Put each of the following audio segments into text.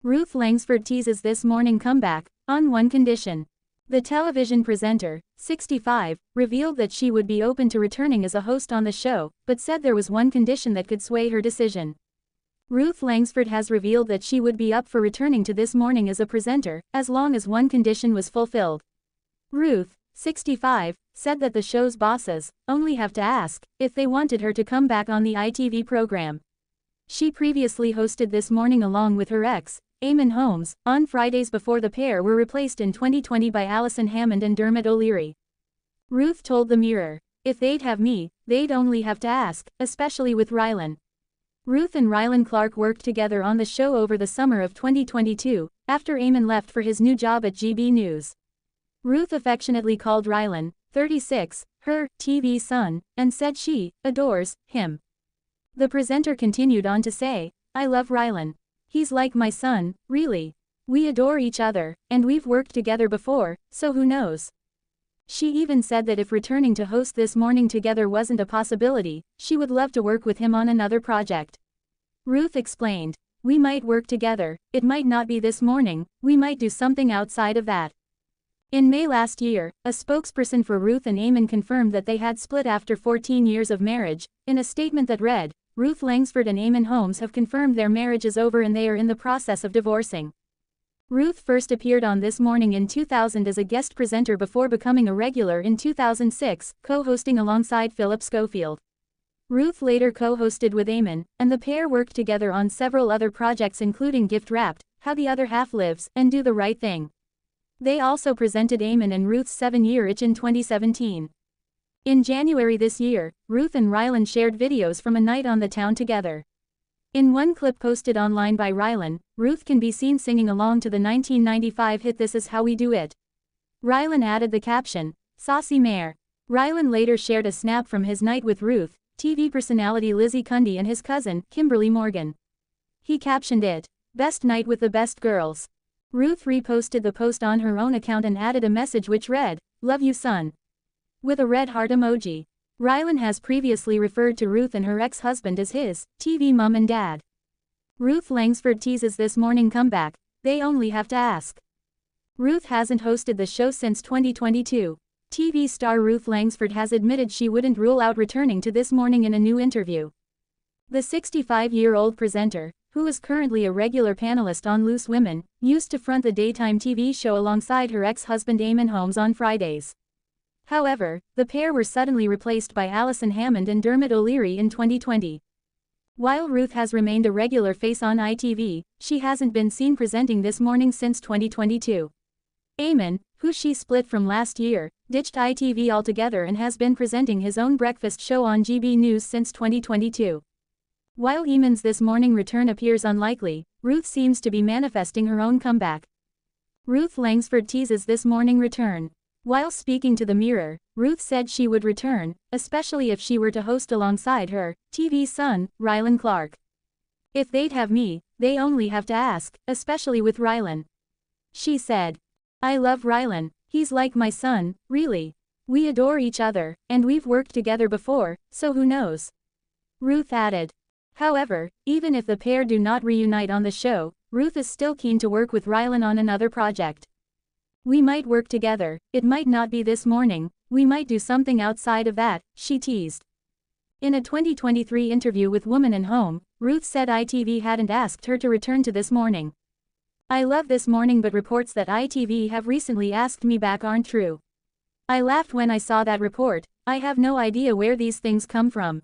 Ruth Langsford teases this morning comeback, on one condition. The television presenter, 65, revealed that she would be open to returning as a host on the show, but said there was one condition that could sway her decision. Ruth Langsford has revealed that she would be up for returning to This Morning as a presenter, as long as one condition was fulfilled. Ruth, 65, said that the show's bosses only have to ask if they wanted her to come back on the ITV program. She previously hosted This Morning along with her ex, Eamonn Holmes, on Fridays before the pair were replaced in 2020 by Alison Hammond and Dermot. Ruth told The Mirror, "If they'd have me, they'd only have to ask, especially with Rylan." Ruth and Rylan Clark worked together on the show over the summer of 2022, after Eamonn left for his new job at GB News. Ruth affectionately called Rylan, 36, her TV son, and said she adores him. The presenter continued on to say, "I love Rylan. He's like my son, really. We adore each other, and we've worked together before, so who knows." She even said that if returning to host This Morning together wasn't a possibility, she would love to work with him on another project. Ruth explained, "We might work together, it might not be This Morning, we might do something outside of that." In May last year, a spokesperson for Ruth and Eamonn confirmed that they had split after 14 years of marriage, in a statement that read, "Ruth Langsford and Eamonn Holmes have confirmed their marriage is over and they are in the process of divorcing." Ruth first appeared on This Morning in 2000 as a guest presenter before becoming a regular in 2006, co-hosting alongside Philip Schofield. Ruth later co-hosted with Eamonn, and the pair worked together on several other projects including Gift Wrapped, How the Other Half Lives, and Do the Right Thing. They also presented Eamonn and Ruth's 7-year itch in 2017. In January this year, Ruth and Rylan shared videos from a night on the town together. In one clip posted online by Rylan, Ruth can be seen singing along to the 1995 hit This Is How We Do It. Rylan added the caption, "Saucy Mare." Rylan later shared a snap from his night with Ruth, TV personality Lizzie Cundy and his cousin, Kimberly Morgan. He captioned it, "Best night with the best girls." Ruth reposted the post on her own account and added a message which read, "Love you son," with a red heart emoji. Rylan has previously referred to Ruth and her ex-husband as his TV mum and dad. Ruth Langsford teases This Morning comeback, "They only have to ask." Ruth hasn't hosted the show since 2022. TV star Ruth Langsford has admitted she wouldn't rule out returning to This Morning in a new interview. The 65-year-old presenter, who is currently a regular panelist on Loose Women, used to front the daytime TV show alongside her ex-husband Eamonn Holmes on Fridays. However, the pair were suddenly replaced by Alison Hammond and Dermot in 2020. While Ruth has remained a regular face on ITV, she hasn't been seen presenting This Morning since 2022. Eamonn, who she split from last year, ditched ITV altogether and has been presenting his own breakfast show on GB News since 2022. While Eamonn's This Morning return appears unlikely, Ruth seems to be manifesting her own comeback. Ruth Langsford teases This Morning return. While speaking to The Mirror, Ruth said she would return, especially if she were to host alongside her TV son, Rylan Clark. "If they'd have me, they only have to ask, especially with Rylan." She said, "I love Rylan, he's like my son, really. We adore each other, and we've worked together before, so who knows." Ruth added. However, even if the pair do not reunite on the show, Ruth is still keen to work with Rylan on another project. "We might work together, it might not be This Morning, we might do something outside of that," she teased. In a 2023 interview with Woman and Home, Ruth said ITV hadn't asked her to return to This Morning. "I love This Morning, but reports that ITV have recently asked me back aren't true. I laughed when I saw that report. I have no idea where these things come from.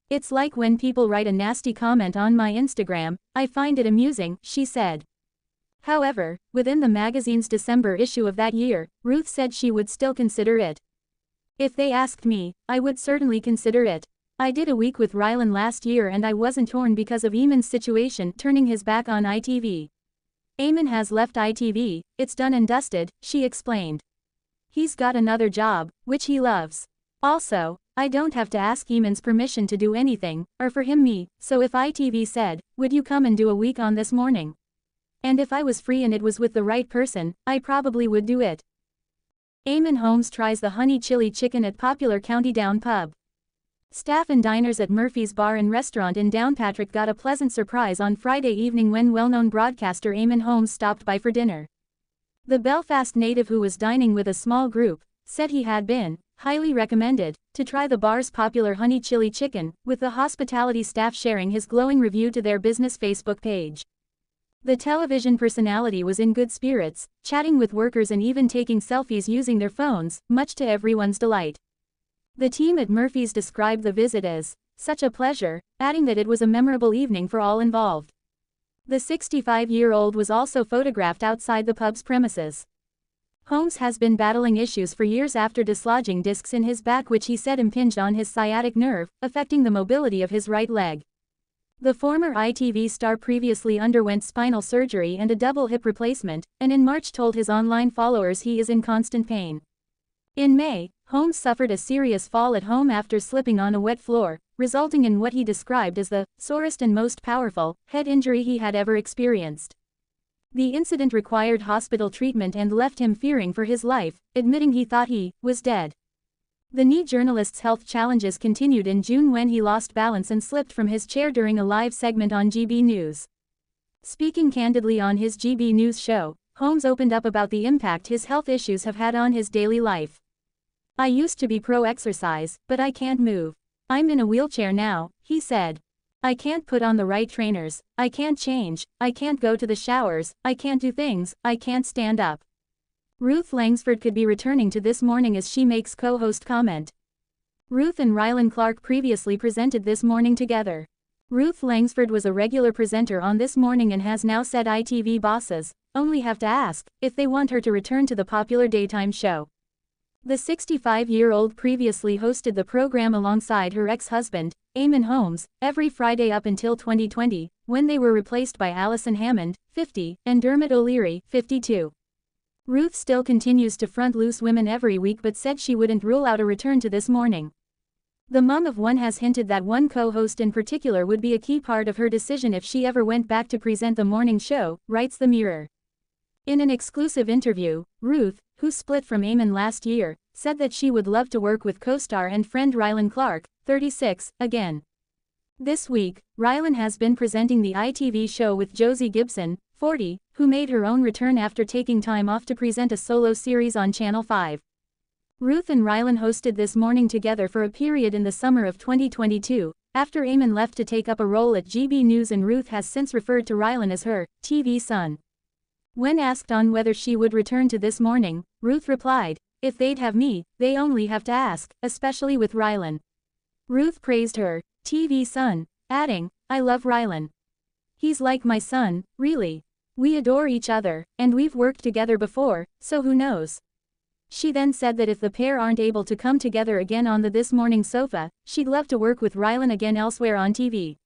It's like when people write a nasty comment on my Instagram, I find it amusing," she said. However, within the magazine's December issue of that year, Ruth said she would still consider it. "If they asked me, I would certainly consider it. I did a week with Rylan last year and I wasn't torn because of Eamonn's situation turning his back on ITV. Eamonn has left ITV, it's done and dusted," she explained. "He's got another job, which he loves. Also, I don't have to ask Eamonn's permission to do anything, or for him me, so if ITV said, 'Would you come and do a week on This Morning?' And if I was free and it was with the right person, I probably would do it." Eamonn Holmes tries the honey chili chicken at popular County Down pub. Staff and diners at Murphy's Bar and Restaurant in Downpatrick got a pleasant surprise on Friday evening when well-known broadcaster Eamonn Holmes stopped by for dinner. The Belfast native, who was dining with a small group, said he had been highly recommended to try the bar's popular honey chili chicken, with the hospitality staff sharing his glowing review to their business Facebook page. The television personality was in good spirits, chatting with workers and even taking selfies using their phones, much to everyone's delight. The team at Murphy's described the visit as such a pleasure, adding that it was a memorable evening for all involved. The 65-year-old was also photographed outside the pub's premises. Holmes has been battling issues for years after dislodging discs in his back, which he said impinged on his sciatic nerve, affecting the mobility of his right leg. The former ITV star previously underwent spinal surgery and a double hip replacement, and in March told his online followers he is in constant pain. In May, Holmes suffered a serious fall at home after slipping on a wet floor, resulting in what he described as the sorest and most powerful head injury he had ever experienced. The incident required hospital treatment and left him fearing for his life, admitting he thought he was dead. The knee journalist's health challenges continued in June when he lost balance and slipped from his chair during a live segment on GB News. Speaking candidly on his GB News show, Holmes opened up about the impact his health issues have had on his daily life. "I used to be pro-exercise, but I can't move. I'm in a wheelchair now," he said. "I can't put on the right trainers, I can't change, I can't go to the showers, I can't do things, I can't stand up." Ruth Langsford could be returning to This Morning as she makes co-host comment. Ruth and Rylan Clark previously presented This Morning together. Ruth Langsford was a regular presenter on This Morning and has now said ITV bosses only have to ask if they want her to return to the popular daytime show. The 65-year-old previously hosted the program alongside her ex-husband, Eamonn Holmes, every Friday up until 2020, when they were replaced by Alison Hammond, 50, and Dermot 52. Ruth still continues to front Loose Women every week but said she wouldn't rule out a return to This Morning. The mum of one has hinted that one co-host in particular would be a key part of her decision if she ever went back to present the morning show, writes The Mirror. In an exclusive interview, Ruth, who split from Eamonn last year, said that she would love to work with co-star and friend Rylan Clark, 36, again. This week, Rylan has been presenting the ITV show with Josie Gibson, 40, who made her own return after taking time off to present a solo series on Channel 5. Ruth and Rylan hosted This Morning together for a period in the summer of 2022, after Eamonn left to take up a role at GB News, and Ruth has since referred to Rylan as her TV son. When asked on whether she would return to This Morning, Ruth replied, "If they'd have me, they only have to ask, especially with Rylan." Ruth praised her TV son, adding, "I love Rylan. He's like my son, really. We adore each other, and we've worked together before, so who knows." She then said that if the pair aren't able to come together again on the This Morning sofa, she'd love to work with Rylan again elsewhere on TV.